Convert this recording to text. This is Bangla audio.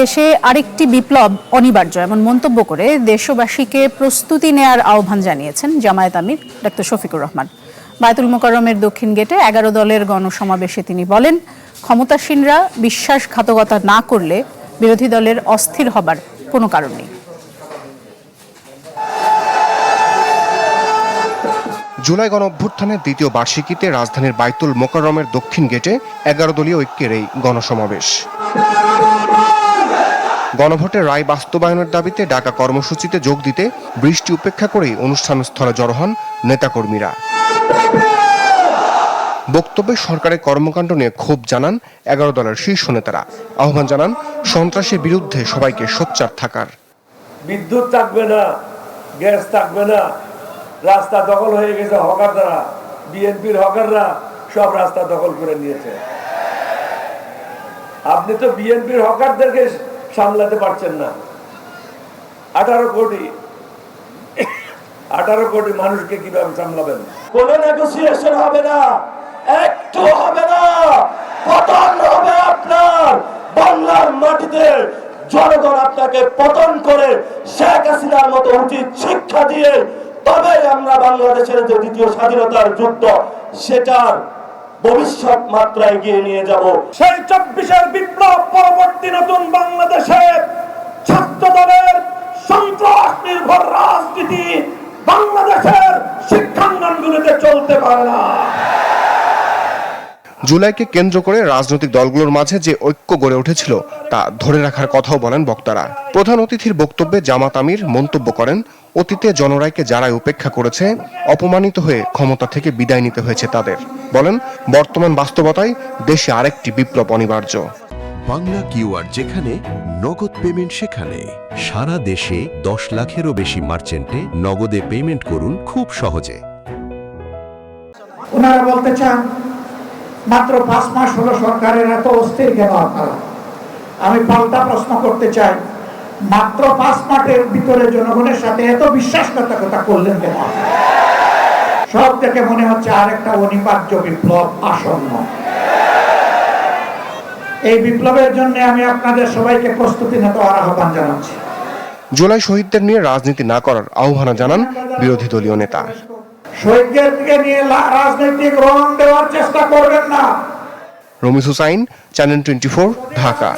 দেশে আরেকটি বিপ্লব অনিবার্য এমন মন্তব্য করে দেশবাসীকে প্রস্তুতি নেয়ার আহ্বান জানিয়েছেন জামায়াত আমির ডক্টর শফিকুর রহমান। বায়তুল মোকাররমের দক্ষিণ গেটে 11 দলের গণসমাবেশে তিনি বলেন, ক্ষমতাসীনরা বিশ্বাসঘাতকতা না করলে বিরোধী দলের অস্থির হবার কোনো কারণ নেই। জুলাই গণঅভ্যুত্থানের দ্বিতীয় বার্ষিকীতে রাজধানীর বায়তুল মোকাররমের দক্ষিণ গেটে 11 দলীয় ঐক্যের এই গণসমাবেশ। গণভোটের রায় বাস্তবায়নের দাবিতে ডাকা কর্মসূচিতে যোগ দিতে বৃষ্টি উপেক্ষা করেই অনুষ্ঠানস্থলে জড়ো হন নেতাকর্মীরা। বক্তব্যে সরকারের কর্মকাণ্ড নিয়ে ক্ষোভ জানান 11 দলের শীর্ষ নেতারা। আহ্বান জানান সন্ত্রাসের বিরুদ্ধে সবাইকে সোচ্চার থাকার। বিদ্যুৎ থাকবে না, গ্যাস থাকবে না, রাস্তা দখল হয়ে গেছে হকার দ্বারা। বিএনপির হকাররা সব রাস্তা দখল করে নিয়েছে। আপনি তো বিএনপির হকারদেরকে সামলাতে পারছেন না। 18 কোটি মানুষকে কিভাবে সামলাবেন? কোন নেগোসিয়েশন হবে না, একটু হবে না, পতন হবে আপনার। বাংলার মাটিতে জনগণ আপনাকে পতন করে শেখ হাসিনার মতো উচিত শিক্ষা দিয়ে তবেই আমরা বাংলাদেশের যে দ্বিতীয় স্বাধীনতার যুদ্ধ সেটার ভবিষ্যৎ মাত্রা এগিয়ে নিয়ে যাব। সেই 24-এর বিপ্লব পরবর্তী নতুন বাংলাদেশের ছাত্র দলের সন্ত্রাস নির্ভর রাজনীতি বাংলাদেশের শিক্ষাঙ্গনগুলোতে চলতে পারে না। জুলাইকে কেন্দ্র করে রাজনৈতিক দলগুলোর মাঝে যে ঐক্য গড়ে উঠেছিল তা ধরে রাখার কথাও বলেন বক্তারা। প্রধান অতিথির বক্তব্যে জামাত আমির মন্তব্য করেন, অতীতে জনরায়কে যারাই উপেক্ষা করেছে, অপমানিত হয়ে ক্ষমতা থেকে বিদায় নিতে হয়েছে তাদের। বলেন, বর্তমান বাস্তবতায় দেশে আরেকটি বিপ্লব অনিবার্য। বাংলা কিউআর যেখানে নগদ পেমেন্ট সেখানে। সারা দেশে 10 লাখেরও বেশি মার্চেন্টে নগদে পেমেন্ট করুন খুব সহজে। ওনারা বলতে চান মাত্র 5 মাস হলো সরকারের এত অস্থির কেন আপনারা? আমি পাল্টা প্রশ্ন করতে চাই, মাত্র 5 মাসের ভিতরে জনগণের সাথে এত বিশ্বাসঘাতকতা করলেন কেন? সব থেকে মনে হচ্ছে আরেকটা অনিবার্য বিপ্লব আসন্ন। এই বিপ্লবের জন্য আমি আপনাদের সবাইকে প্রস্তুতি নিতে আহ্বান জানাচ্ছি। জুলাই শহীদদের নিয়ে রাজনীতি না করার আহ্বান জানান বিরোধী দলীয় নেতা। শহীদদেরকে নিয়ে রাজনৈতিক রং দেওয়ার চেষ্টা করবেন না। রমিজ হুসাইন, চ্যানেল 24, ঢাকা।